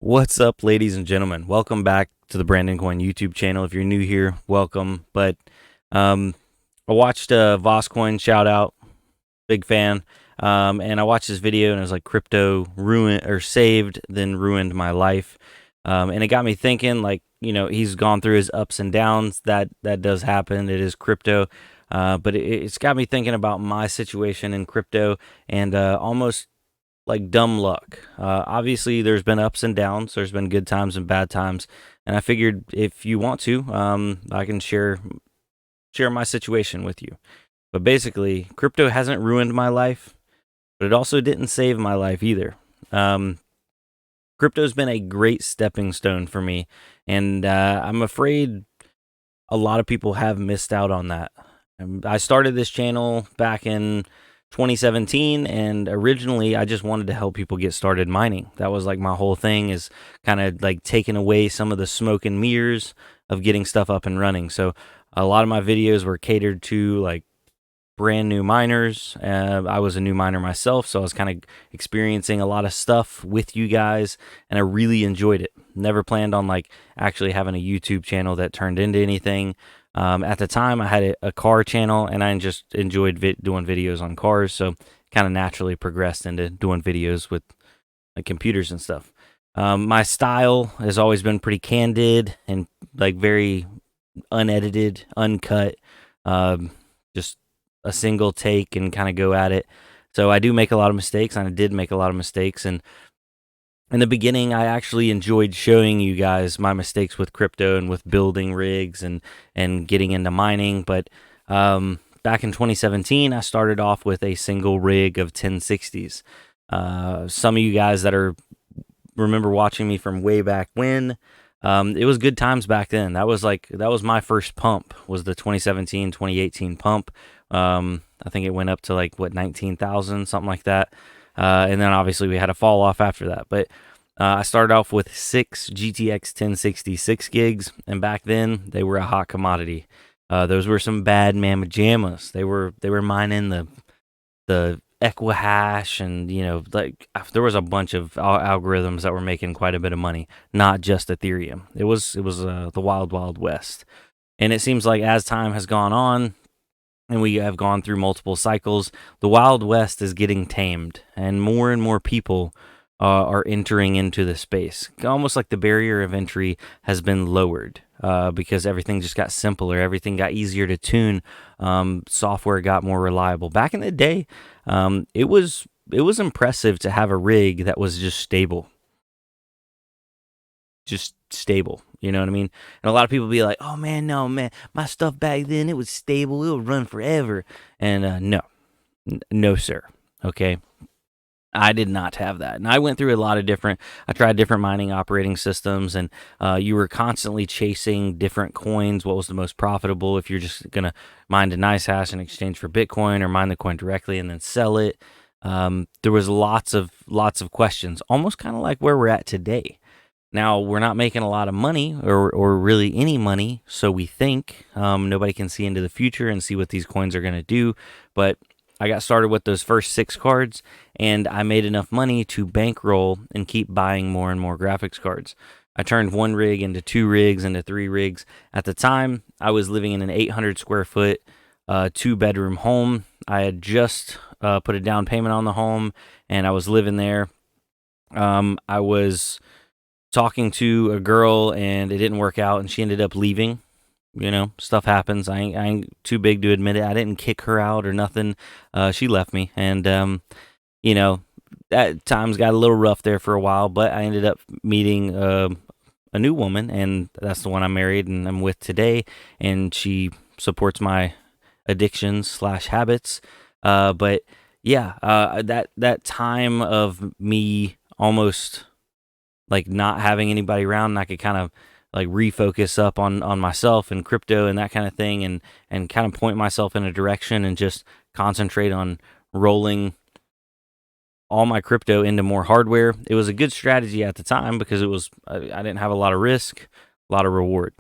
What's up, ladies and gentlemen? Welcome back to the Brandon Coin YouTube channel. If you're new here, welcome. But um, I watched Voscoin, shout out, big fan. And I watched this video and it was like crypto ruined or saved, then ruined my life. And it got me thinking, like, he's gone through his ups and downs. That does happen. It is crypto. But it's got me thinking about my situation in crypto and almost like dumb luck. Obviously, there's been ups and downs. There's been good times and bad times, and I figured if you want to, I can share my situation with you. But basically, crypto hasn't ruined my life, but it also didn't save my life either. Um, Crypto's been a great stepping stone for me, and I'm afraid a lot of people have missed out on that. I started this channel back in 2017, and originally I just wanted to help people get started mining. That was like my whole thing, is kind of like taking away some of the smoke and mirrors of getting stuff up and running. So a lot of my videos were catered to like brand new miners. I was a new miner myself, so I was kind of experiencing a lot of stuff with you guys, and I really enjoyed it. Never planned on like actually having a YouTube channel that turned into anything. At the time, I had a car channel, and I just enjoyed doing videos on cars, so kind of naturally progressed into doing videos with like computers and stuff. My style has always been pretty candid and like very unedited, uncut. Just a single take and kind of go at it. So I do make a lot of mistakes, and I did make a lot of mistakes. And in the beginning, I actually enjoyed showing you guys my mistakes with crypto and with building rigs and getting into mining. But back in 2017, I started off with a single rig of 1060s. Some of you guys that remember watching me from way back when, it was good times back then. That was my first pump, was the 2017, 2018 pump. I think it went up to like 19,000, something like that. And then obviously we had a fall off after that. But I started off with 6 GTX 1060 6 gigs, and back then they were a hot commodity. Those were some bad mamma jammas. They were mining the Equihash, and like there was a bunch of algorithms that were making quite a bit of money, not just Ethereum. It was the wild west. And it seems like as time has gone on and we have gone through multiple cycles, the wild west is getting tamed, and more people are entering into the space. Almost like the barrier of entry has been lowered, because everything just got simpler. Everything got easier to tune. Software got more reliable. Back in the day, it was impressive to have a rig that was just stable. Just stable. You know what I mean? And a lot of people be like, "Oh man, no man, my stuff back then, it was stable. It would run forever." And no, sir. Okay. I did not have that. And I went through I tried different mining operating systems, and you were constantly chasing different coins. What was the most profitable? If you're just going to mine a nice hash in exchange for Bitcoin, or mine the coin directly and then sell it. There was lots of questions, almost kind of like where we're at today. Now, we're not making a lot of money, or really any money, so we think. Nobody can see into the future and see what these coins are going to do, but I got started with those first 6 cards, and I made enough money to bankroll and keep buying more and more graphics cards. I turned 1 rig into 2 rigs into 3 rigs. At the time, I was living in an 800 square foot, 2-bedroom home. I had just put a down payment on the home, and I was living there. I was talking to a girl, and it didn't work out, and she ended up leaving. Stuff happens. I ain't too big to admit it. I didn't kick her out or nothing. She left me, and that times got a little rough there for a while, but I ended up meeting a new woman, and that's the one I married and I'm with today, and she supports my addictions/habits. But yeah, that time of me almost like not having anybody around, and I could kind of like refocus up on myself and crypto and that kind of thing, and kind of point myself in a direction and just concentrate on rolling all my crypto into more hardware. It was a good strategy at the time because I didn't have a lot of risk, a lot of reward.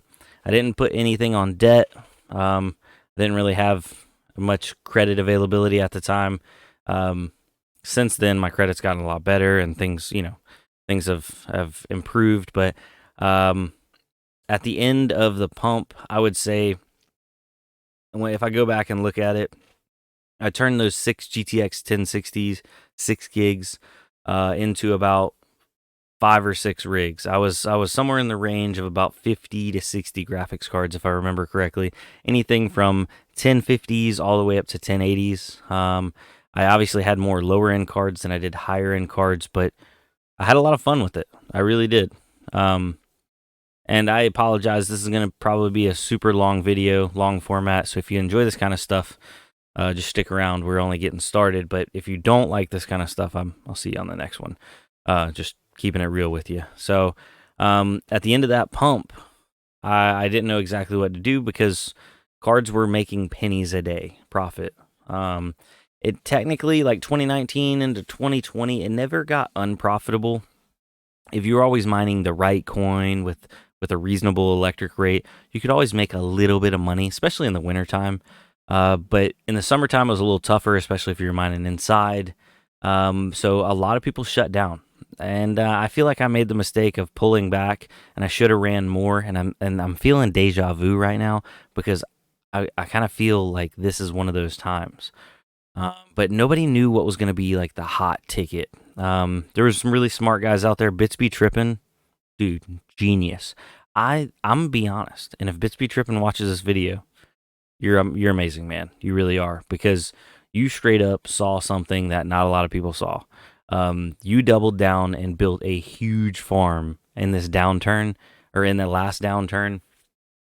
I didn't put anything on debt. I didn't really have much credit availability at the time. Since then, my credit's gotten a lot better, and things, things have improved. But at the end of the pump, I would say, if I go back and look at it, I turned those 6 GTX 1060s, 6 gigs, into about 5 or 6 rigs. I was somewhere in the range of about 50 to 60 graphics cards, if I remember correctly. Anything from 1050s all the way up to 1080s. I obviously had more lower end cards than I did higher end cards, but I had a lot of fun with it. I really did. And I apologize. This is going to probably be a super long video, long format. So if you enjoy this kind of stuff, just stick around. We're only getting started. But if you don't like this kind of stuff, I'll see you on the next one. Just keeping it real with you. So at the end of that pump, I didn't know exactly what to do because cards were making pennies a day profit. It technically, like 2019 into 2020, it never got unprofitable. If you were always mining the right coin with a reasonable electric rate, you could always make a little bit of money, especially in the wintertime. But in the summertime, it was a little tougher, especially if you're mining inside. So a lot of people shut down. And I feel like I made the mistake of pulling back, and I should have ran more. And I'm feeling deja vu right now because I kind of feel like this is one of those times. But nobody knew what was going to be like the hot ticket. There was some really smart guys out there. Bitsby Trippin', dude, genius. I'm gonna be honest, and if Bitsby Trippin' watches this video, you're amazing, man. You really are, because you straight up saw something that not a lot of people saw. You doubled down and built a huge farm in this downturn, or in the last downturn,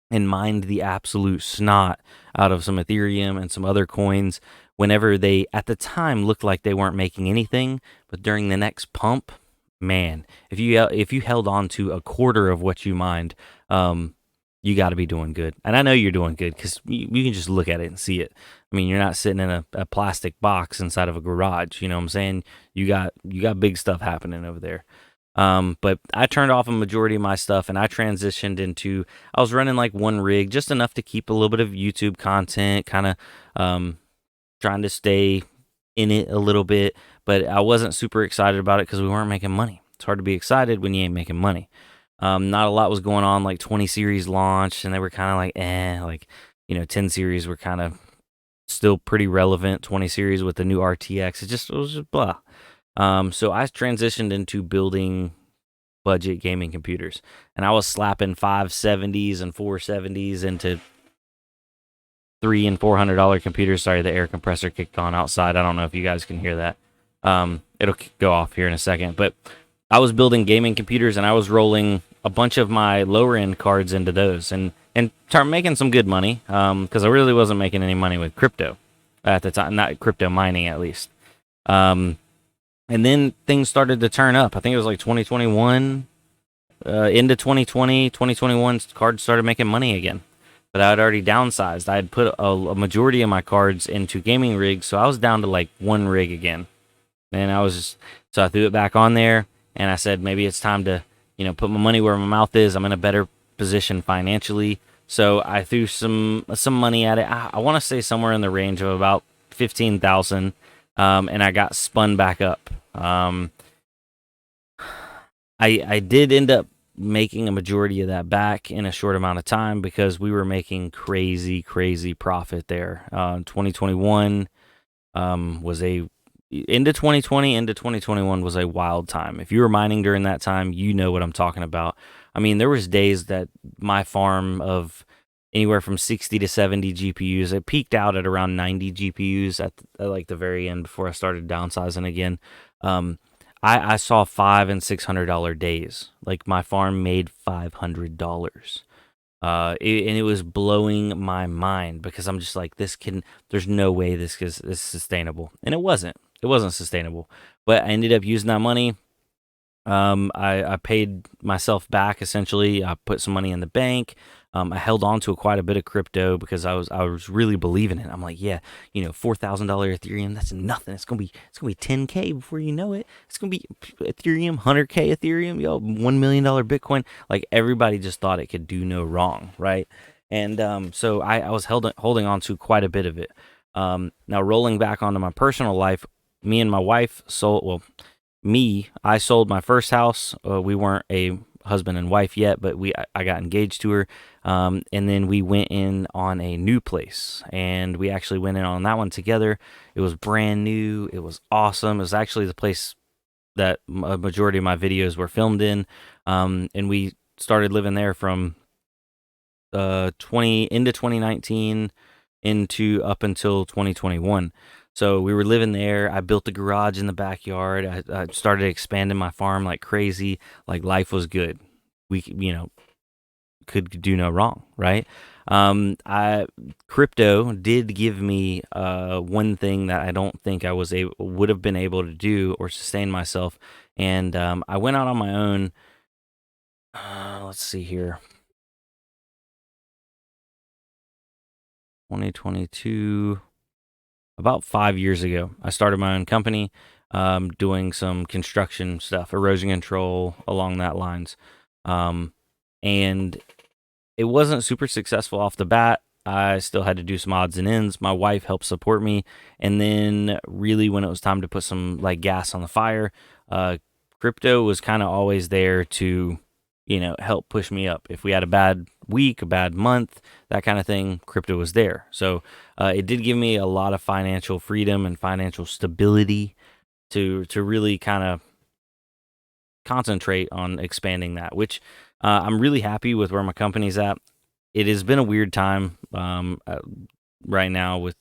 and mined the absolute snot out of some Ethereum and some other coins whenever they, at the time, looked like they weren't making anything. But during the next pump, man, if you held on to a quarter of what you mined, you got to be doing good. And I know you're doing good because you can just look at it and see it. I mean, you're not sitting in a plastic box inside of a garage. You know what I'm saying? You got big stuff happening over there. But I turned off a majority of my stuff, and I transitioned into, I was running like one rig, just enough to keep a little bit of YouTube content, kind of trying to stay in it a little bit, but I wasn't super excited about it because we weren't making money. It's hard to be excited when you ain't making money. Not a lot was going on. Like 20 series launched, and they were kind of like, 10 series were kind of still pretty relevant. 20 series with the new RTX, it was just blah. So I transitioned into building budget gaming computers, and I was slapping 570s and 470s into $300 and $400 computers. Sorry, the air compressor kicked on outside. I don't know if you guys can hear that. It'll go off here in a second, but I was building gaming computers, and I was rolling a bunch of my lower end cards into those, and making some good money, because I really wasn't making any money with crypto at the time, not crypto mining at least. And then things started to turn up. I think it was like 2021 into 2020, 2021, cards started making money again. But I had already downsized. I had put a majority of my cards into gaming rigs, so I was down to like one rig again. And so I threw it back on there, and I said maybe it's time to, put my money where my mouth is. I'm in a better position financially. So I threw some money at it. I want to say somewhere in the range of about 15,000, and I got spun back up. I did end up making a majority of that back in a short amount of time because we were making crazy profit there. 2021 was into 2020 into 2021 was a wild time. If you were mining during that time, you know what I'm talking about. I mean, there was days that my farm of anywhere from 60 to 70 GPUs, it peaked out at around 90 GPUs at like the very end before I started downsizing again. I saw $500 and $600 days. Like my farm made $500. And it was blowing my mind because I'm just like, there's no way this is sustainable. And it wasn't sustainable, but I ended up using that money. I paid myself back essentially. I put some money in the bank. I held on to quite a bit of crypto because I was really believing it. I'm like, yeah, $4,000 Ethereum, that's nothing. It's gonna be $10K before you know it. It's gonna be Ethereum, $100K Ethereum, $1 million Bitcoin. Like everybody just thought it could do no wrong, right? And so I was holding on to quite a bit of it. Now rolling back onto my personal life, me and my wife sold. Well, I sold my first house. We weren't a husband and wife yet, but I got engaged to her, and then we went in on a new place, and we actually went in on that one together. It was brand new. It was awesome. It was actually the place that a majority of my videos were filmed in, and we started living there from 2019 into up until 2021. So we were living there. I built a garage in the backyard. I started expanding my farm like crazy. Like life was good. We, could do no wrong, right? I Crypto did give me one thing that I don't think I would have been able to do or sustain myself, and I went out on my own. Let's see here, 2022. About 5 years ago, I started my own company, doing some construction stuff, erosion control along that lines. Um, and it wasn't super successful off the bat. I still had to do some odds and ends. My wife helped support me. And then, really, when it was time to put some like gas on the fire, uh, crypto was kind of always there to, help push me up. If we had a bad week, a bad month, that kind of thing, crypto was there. So it did give me a lot of financial freedom and financial stability to really kind of concentrate on expanding that, which I'm really happy with where my company's at. It has been a weird time right now with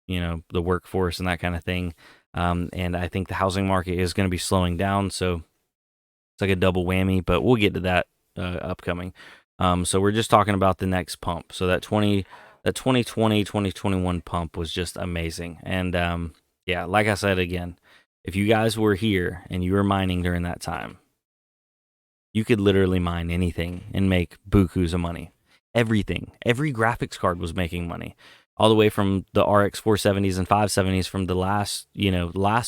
the workforce and that kind of thing, and I think the housing market is going to be slowing down. So it's like a double whammy, but we'll get to that upcoming. So we're just talking about the next pump. So that 2020 2021 pump was just amazing, and yeah, like I said again, if you guys were here and you were mining during that time, you could literally mine anything and make bukus of money. Everything, every graphics card was making money, all the way from the RX 470s and 570s from the last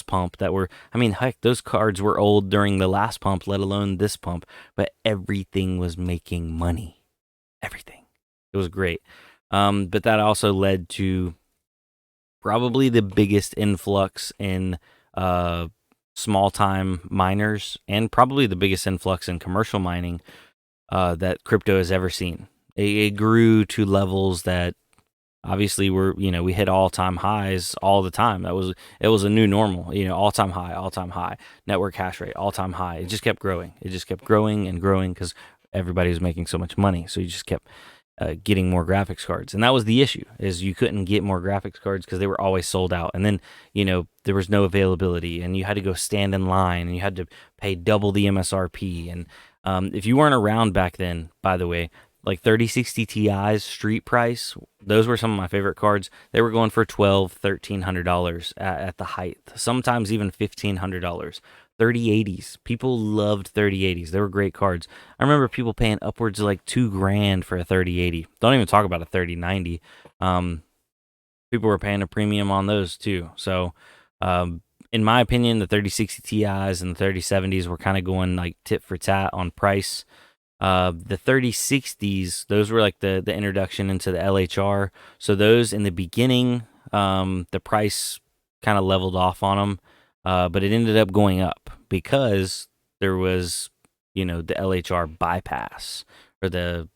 pump that were, I mean, heck, those cards were old during the last pump, let alone this pump, but everything was making money. Everything. It was great. But that also led to probably the biggest influx in small time miners, and probably the biggest influx in commercial mining that crypto has ever seen. It grew to levels that obviously we hit all-time highs all the time. It was a new normal, all-time high network hash rate, all-time high. It just kept growing. It just kept growing and growing because everybody was making so much money. So you just kept getting more graphics cards, and that was the issue, is you couldn't get more graphics cards because they were always sold out. And then there was no availability, and you had to go stand in line, and you had to pay double the MSRP. And if you weren't around back then, by the way, like 3060 Ti's street price, those were some of my favorite cards. They were going for $1,200-$1,300 at the height, sometimes even $1,500. 3080s. People loved 3080s. They were great cards. I remember people paying upwards of like $2,000 for a 3080. Don't even talk about a 3090. People were paying a premium on those too. So, in my opinion, the 3060 Ti's and the 3070s were kind of going like tit for tat on price. The 3060s, those were like the introduction into the LHR. So those in the beginning, the price kind of leveled off on them. But it ended up going up because there was, the LHR bypass, or the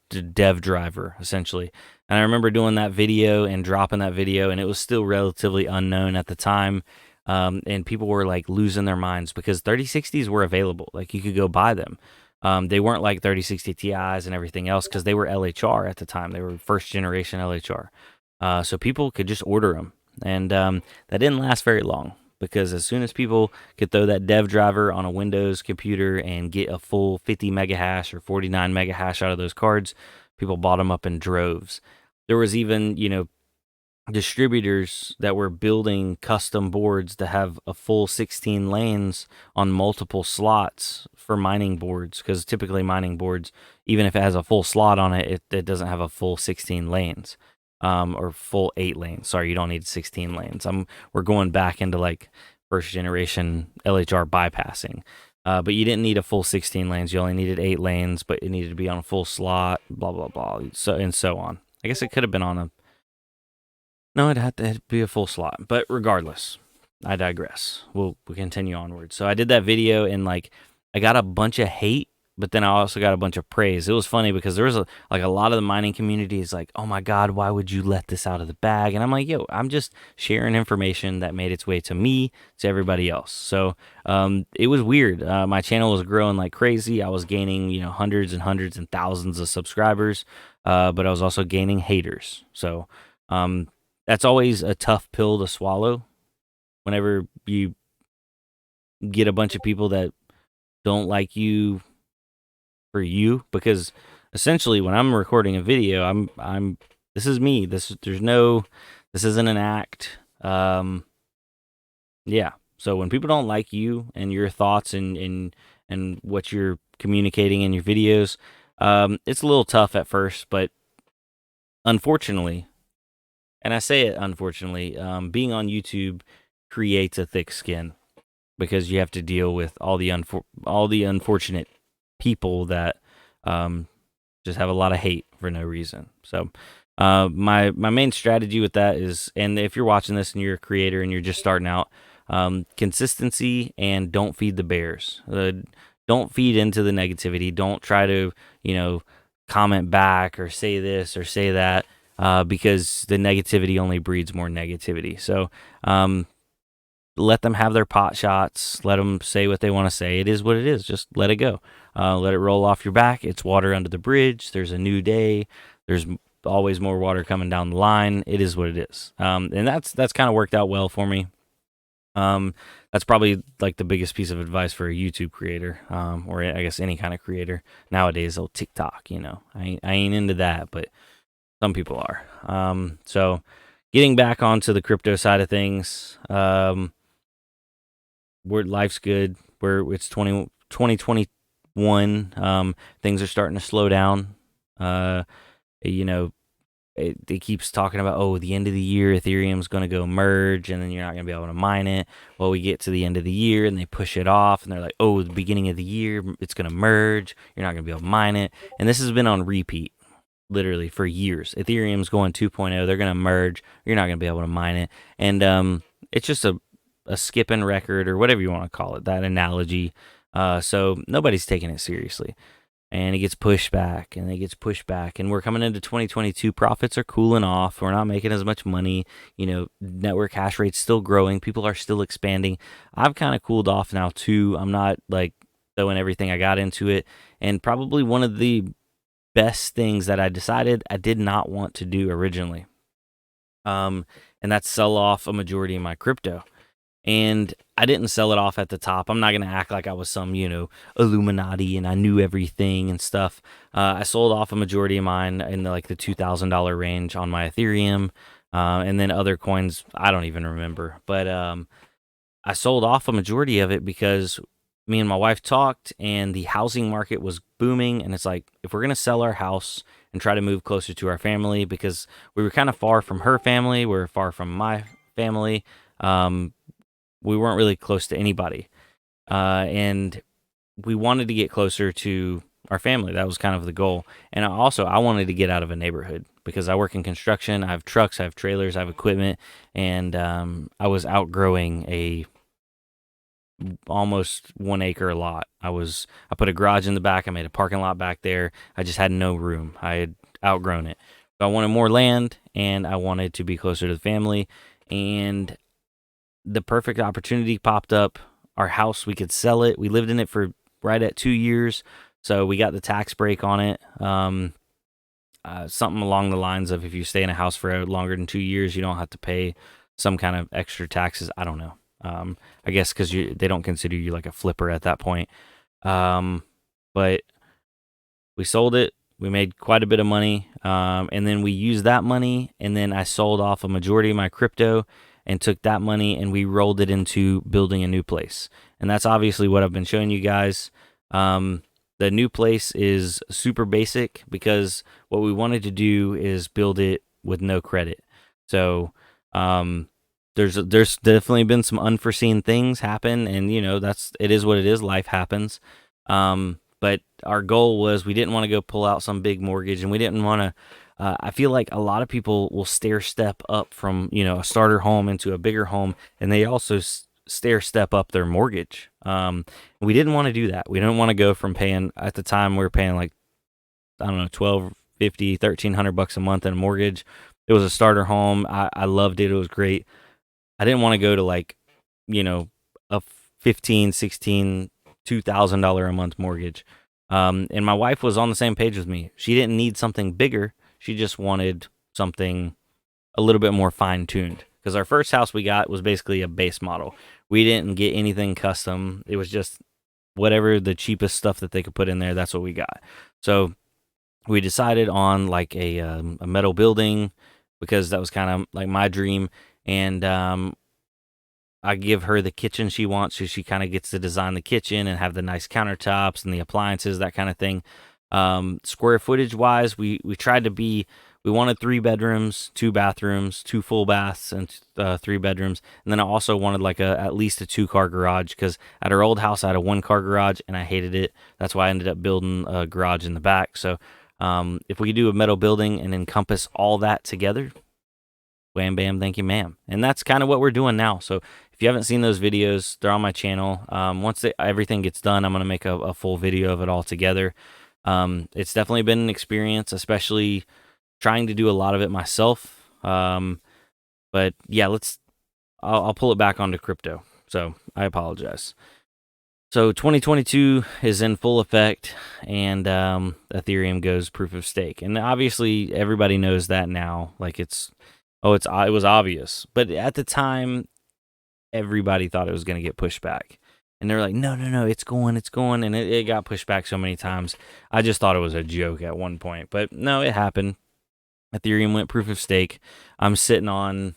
dev driver, essentially. And I remember doing that video and dropping that video, and it was still relatively unknown at the time. And people were like losing their minds because 3060s were available. Like you could go buy them. They weren't like 3060 Ti's and everything else because they were LHR at the time. They were first generation LHR. So people could just order them. And that didn't last very long, because as soon as people could throw that dev driver on a Windows computer and get a full 50 mega hash or 49 mega hash out of those cards, people bought them up in droves. There was even, distributors that were building custom boards to have a full 16 lanes on multiple slots for mining boards, because typically mining boards, even if it has a full slot on it, it doesn't have a full 16 lanes. Or full 8 lanes. Sorry, you don't need 16 lanes. We're going back into like first generation LHR bypassing. But you didn't need a full 16 lanes. You only needed 8 lanes, but it needed to be on a full slot, blah, blah, blah, so on. I guess it could have been on no, it'd have to be a full slot, but regardless. I digress. We'll continue onward. So I did that video, and like I got a bunch of hate, but then I also got a bunch of praise. It was funny because there was a lot of the mining community is like, "Oh my God, why would you let this out of the bag?" And I'm like, "Yo, I'm just sharing information that made its way to me, to everybody else." So it was weird. My channel was growing like crazy. I was gaining, hundreds and hundreds and thousands of subscribers, but I was also gaining haters. So that's always a tough pill to swallow whenever you get a bunch of people that don't like you for you, because essentially when I'm recording a video, I'm this is me. This isn't an act. Yeah. So when people don't like you and your thoughts and what you're communicating in your videos, it's a little tough at first, but unfortunately, and I say it unfortunately, being on YouTube creates a thick skin, because you have to deal with all the unfortunate people that just have a lot of hate for no reason. So my main strategy with that is, and if you're watching this and you're a creator and you're just starting out, consistency, and don't feed the bears. Don't feed into the negativity. Don't try to comment back or say this or say that, because the negativity only breeds more negativity. So let them have their pot shots. Let them say what they want to say. It is what it is. Just let it go. Let it roll off your back. It's water under the bridge. There's a new day. There's always more water coming down the line. It is what it is. And that's kind of worked out well for me. That's probably like the biggest piece of advice for a YouTube creator, or I guess any kind of creator nowadays. Oh, TikTok, I ain't into that, but some people are. So getting back onto the crypto side of things, where life's good. It's 2021. Things are starting to slow down. You know, it keeps talking about, oh, the end of the year, Ethereum's going to go merge, and then you're not going to be able to mine it. Well, we get to the end of the year, and they push it off, and they're like, oh, the beginning of the year, it's going to merge. You're not going to be able to mine it. And this has been on repeat, literally, for years. Ethereum's going 2.0. They're going to merge. You're not going to be able to mine it. And it's just a skipping record, or whatever you want to call it, that analogy. So nobody's taking it seriously. And it gets pushed back, and it gets pushed back. And we're coming into 2022. Profits are cooling off. We're not making as much money. Network hash rate's still growing. People are still expanding. I've kind of cooled off now, too. I'm not like throwing everything I got into it. And probably one of the best things that I decided I did not want to do originally, and that's sell off a majority of my crypto. And I didn't sell it off at the top. I'm not going to act like I was some, Illuminati and I knew everything and stuff. I sold off a majority of mine in the $2,000 range on my Ethereum. And then other coins, I don't even remember. But I sold off a majority of it because me and my wife talked, and the housing market was booming. And it's like, if we're going to sell our house and try to move closer to our family, because we were kind of far from her family, we were far from my family. We weren't really close to anybody. And we wanted to get closer to our family. That was kind of the goal. And I wanted to get out of a neighborhood, because I work in construction. I have trucks, I have trailers, I have equipment. And I was outgrowing a almost 1 acre lot. I put a garage in the back. I made a parking lot back there. I just had no room. I had outgrown it. So I wanted more land, and I wanted to be closer to the family. And the perfect opportunity popped up. Our house, we could sell it. We lived in it for right at 2 years, so we got the tax break on it. Something along the lines of, if you stay in a house for longer than 2 years, you don't have to pay some kind of extra taxes. I don't know. I guess because they don't consider you like a flipper at that point. But we sold it. We made quite a bit of money, and then we used that money, and then I sold off a majority of my crypto and took that money, and we rolled it into building a new place. And that's obviously what I've been showing you guys. The new place is super basic, because what we wanted to do is build it with no credit. So there's definitely been some unforeseen things happen, and it is what it is. Life happens. But our goal was, we didn't want to go pull out some big mortgage, and we didn't want I feel like a lot of people will stair step up from, a starter home into a bigger home, and they also stair step up their mortgage. We didn't want to do that. We didn't want to go from paying, at the time we were paying like, I don't know, 1250, 1300 bucks a month in a mortgage. It was a starter home. I loved it. It was great. I didn't want to go to like, a 15, 16, $2,000 a month mortgage. And my wife was on the same page with me. She didn't need something bigger. She just wanted something a little bit more fine tuned. Because our first house we got was basically a base model. We didn't get anything custom. It was just whatever the cheapest stuff that they could put in there. That's what we got. So we decided on like a metal building, because that was kind of like my dream. And I give her the kitchen she wants, so she kind of gets to design the kitchen and have the nice countertops and the appliances, that kind of thing. Square footage wise, we tried to be. We wanted 3 bedrooms, 2 bathrooms, 2 full baths, and 3 bedrooms. And then I also wanted like at least a 2-car garage, because at our old house I had a 1-car garage and I hated it. That's why I ended up building a garage in the back. So if we could do a metal building and encompass all that together, wham bam, thank you ma'am. And that's kind of what we're doing now. So if you haven't seen those videos, they're on my channel. Once everything gets done, I'm going to make a full video of it all together. It's definitely been an experience, especially trying to do a lot of it myself. But yeah, I'll pull it back onto crypto. So I apologize. So 2022 is in full effect, and Ethereum goes proof of stake. And obviously everybody knows that now. Like it was obvious. But at the time, everybody thought it was going to get pushed back. And they're like, no, it's going. And it got pushed back so many times. I just thought it was a joke at one point. But no, it happened. Ethereum went proof of stake. I'm sitting on,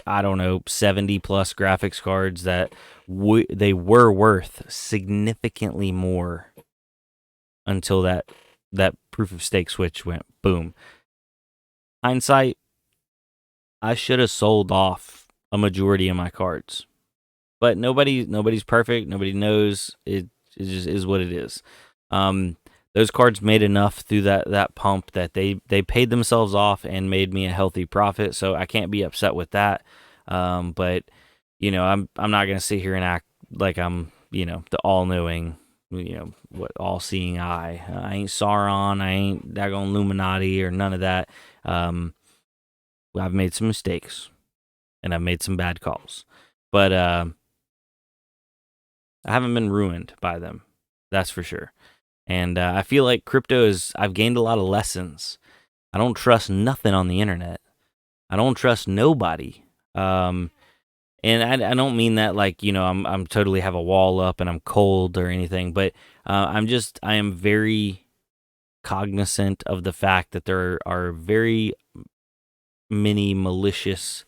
I don't know, 70 plus graphics cards that they were worth significantly more until that proof of stake switch went boom. Hindsight, I should have sold off a majority of my cards, but nobody's perfect. Nobody knows. It just is what it is. Those cards made enough through that pump that they paid themselves off and made me a healthy profit. So I can't be upset with that. But I'm not gonna sit here and act like I'm the all knowing, what all seeing eye. I ain't Sauron. I ain't daggone Illuminati or none of that. I've made some mistakes and I've made some bad calls, but I haven't been ruined by them. That's for sure. And I feel like I've gained a lot of lessons. I don't trust nothing on the internet. I don't trust nobody. And I don't mean that like, I'm totally have a wall up and I'm cold or anything, but I am very cognizant of the fact that there are very many malicious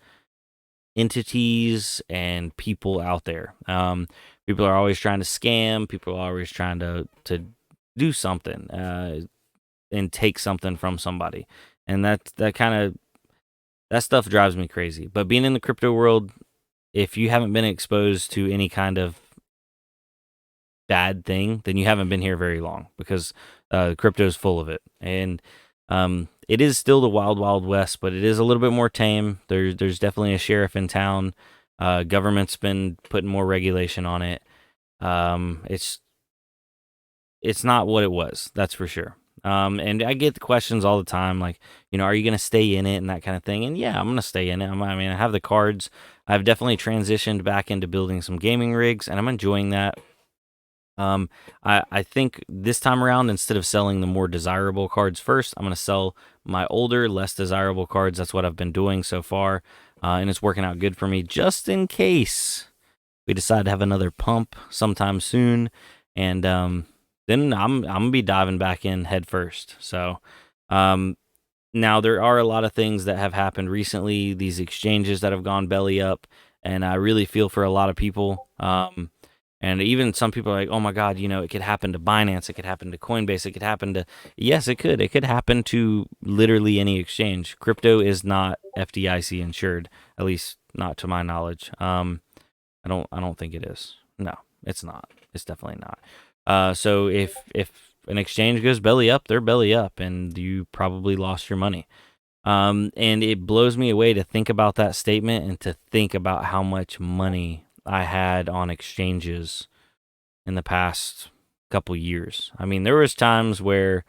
entities and people out there. People are always trying to scam. People are always trying to do something and take something from somebody, and that stuff drives me crazy. But being in the crypto world, if you haven't been exposed to any kind of bad thing, then you haven't been here very long, because crypto is full of it. And it is still the wild, wild west, but it is a little bit more tame. There's definitely a sheriff in town. Government's been putting more regulation on it. It's not what it was, that's for sure. And I get the questions all the time, like, are you going to stay in it and that kind of thing? And yeah, I'm going to stay in it. I have the cards. I've definitely transitioned back into building some gaming rigs, and I'm enjoying that. I think this time around, instead of selling the more desirable cards first, I'm going to sell my older, less desirable cards. That's what I've been doing so far, and it's working out good for me, just in case we decide to have another pump sometime soon. And then I'm gonna be diving back in head first. So now there are a lot of things that have happened recently, these exchanges that have gone belly up, and I really feel for a lot of people. And even some people are like, oh my God, it could happen to Binance, it could happen to Coinbase, it could happen to, yes, it could happen to literally any exchange. Crypto is not FDIC insured, at least not to my knowledge. I don't think it is. No, it's not. It's definitely not. So if an exchange goes belly up, they're belly up, and you probably lost your money. And it blows me away to think about that statement and to think about how much money I had on exchanges in the past couple years. I mean, there was times where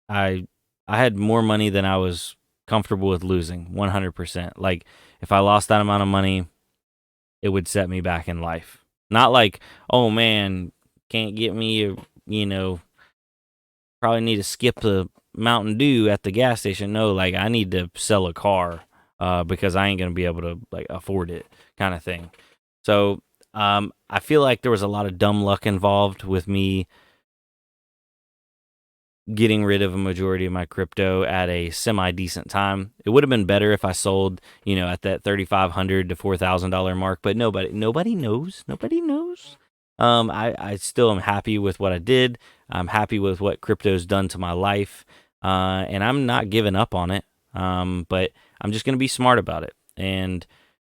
I I had more money than I was comfortable with losing, 100%. Like if I lost that amount of money, it would set me back in life. Not like, oh man, can't get me a, probably need to skip the Mountain Dew at the gas station. No, like I need to sell a car because I ain't gonna be able to like afford it, kind of thing. So I feel like there was a lot of dumb luck involved with me getting rid of a majority of my crypto at a semi decent time. It would have been better if I sold, at that $3,500 to $4,000 mark, but nobody knows. Nobody knows. I still am happy with what I did. I'm happy with what crypto's done to my life. And I'm not giving up on it. But I'm just going to be smart about it. And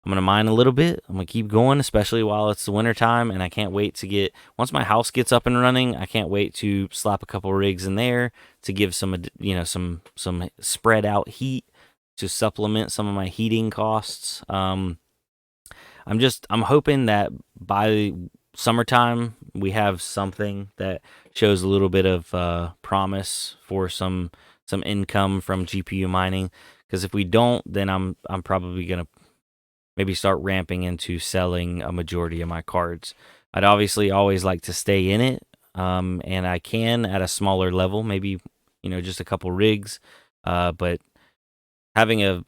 I'm going to mine a little bit. I'm going to keep going, especially while it's the winter time. And I can't wait to once my house gets up and running, I can't wait to slap a couple rigs in there to give some, some spread out heat to supplement some of my heating costs. I'm hoping that by summertime we have something that shows a little bit of promise for some income from GPU mining. Because if we don't, then I'm probably gonna maybe start ramping into selling a majority of my cards. I'd obviously always like to stay in it, and I can at a smaller level, maybe just a couple rigs, but having a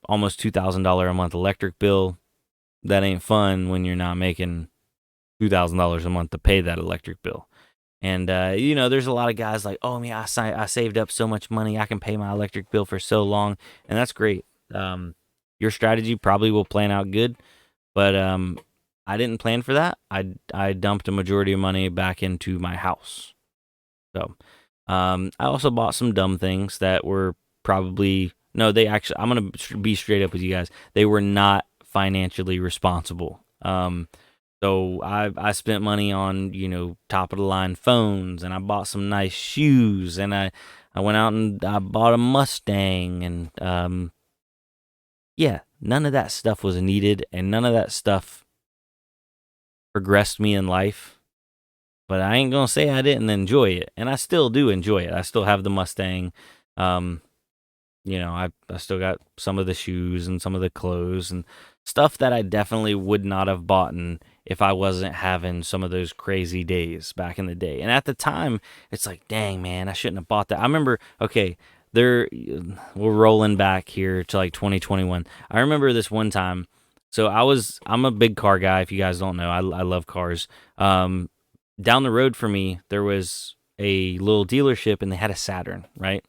almost $2,000 a month electric bill, that ain't fun when you're not making $2,000 a month to pay that electric bill. And there's a lot of guys like, oh man, I saved up so much money, I can pay my electric bill for so long, and that's great. Your strategy probably will plan out good, but I didn't plan for that. I dumped a majority of money back into my house. So I also bought some dumb things that were probably no. They actually, I'm gonna be straight up with you guys. They were not financially responsible. So I spent money on top of the line phones, and I bought some nice shoes, and I went out and I bought a Mustang, and yeah, none of that stuff was needed, and none of that stuff progressed me in life. But I ain't gonna say I didn't enjoy it, and I still do enjoy it. I still have the Mustang. Um, I still got some of the shoes and some of the clothes and stuff that I definitely would not have bought if I wasn't having some of those crazy days back in the day. And at the time, it's like, dang, man, I shouldn't have bought that. I remember, okay, we're rolling back here to like 2021. I remember this one time. So I'm a big car guy. If you guys don't know, I love cars. Down the road for me, there was a little dealership and they had a Saturn, right?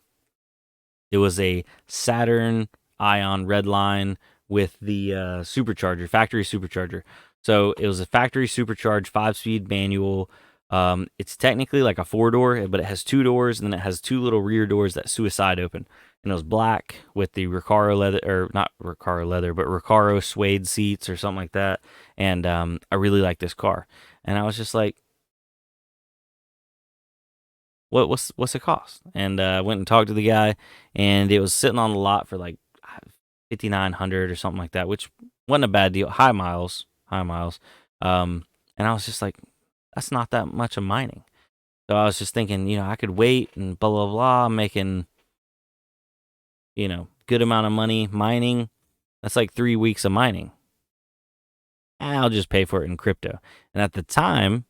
It was a Saturn Ion Redline with the supercharger, factory supercharger. So it was a factory supercharged 5-speed manual. It's technically like a 4-door, but it has 2 doors, and then it has 2 little rear doors that suicide open. And it was black with the Recaro leather, or not Recaro leather, but Recaro suede seats or something like that. And I really like this car. And I was just like, what's it cost? And I went and talked to the guy, and it was sitting on the lot for like 5,900 or something like that, which wasn't a bad deal. High miles. And I was just like, that's not that much of mining. So I was just thinking, I could wait and blah blah blah. I'm making, good amount of money mining. That's like 3 weeks of mining. I'll just pay for it in crypto. And at the time,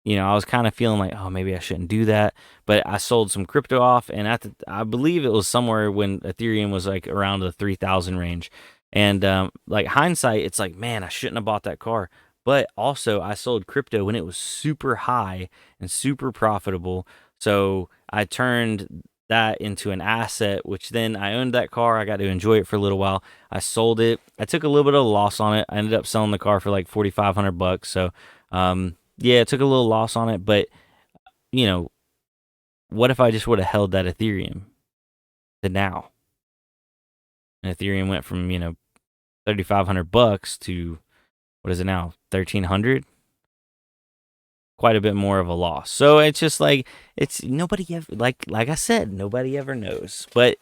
I was kind of feeling like, oh, maybe I shouldn't do that. But I sold some crypto off, and I believe it was somewhere when Ethereum was like around the 3,000 range. And like hindsight, it's like, man, I shouldn't have bought that car. But also, I sold crypto when it was super high and super profitable. So I turned that into an asset, which then I owned that car. I got to enjoy it for a little while. I sold it. I took a little bit of a loss on it. I ended up selling the car for like $4,500. So, yeah, it took a little loss on it, but what if I just would have held that Ethereum to now? And Ethereum went from $3,500 to what is it now, 1,300? quite a bit more of a loss. So it's just like it's nobody ever like I said, nobody ever knows. But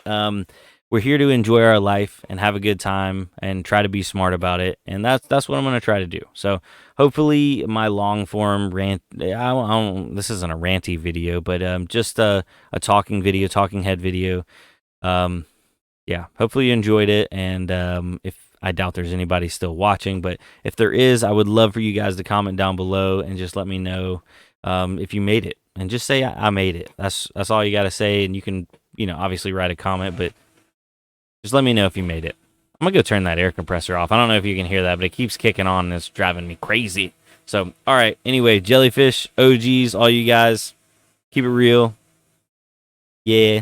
we're here to enjoy our life and have a good time and try to be smart about it. And that's what I'm going to try to do. So hopefully my long form rant, this isn't a ranty video, but just a talking video, talking head video. Um, yeah, hopefully you enjoyed it. And if I doubt there's anybody still watching, but if there is, I would love for you guys to comment down below and just let me know if you made it, and just say I made it. That's all you got to say, and you can obviously write a comment, but just let me know if you made it. I'm gonna go turn that air compressor off. I don't know if you can hear that, but it keeps kicking on and it's driving me crazy. So, all right. Anyway, jellyfish OGs, all you guys, keep it real. Yeah.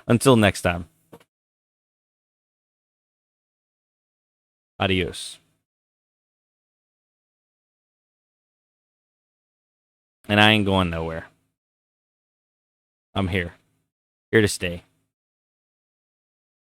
Until next time. Adios. And I ain't going nowhere. I'm here. Here to stay.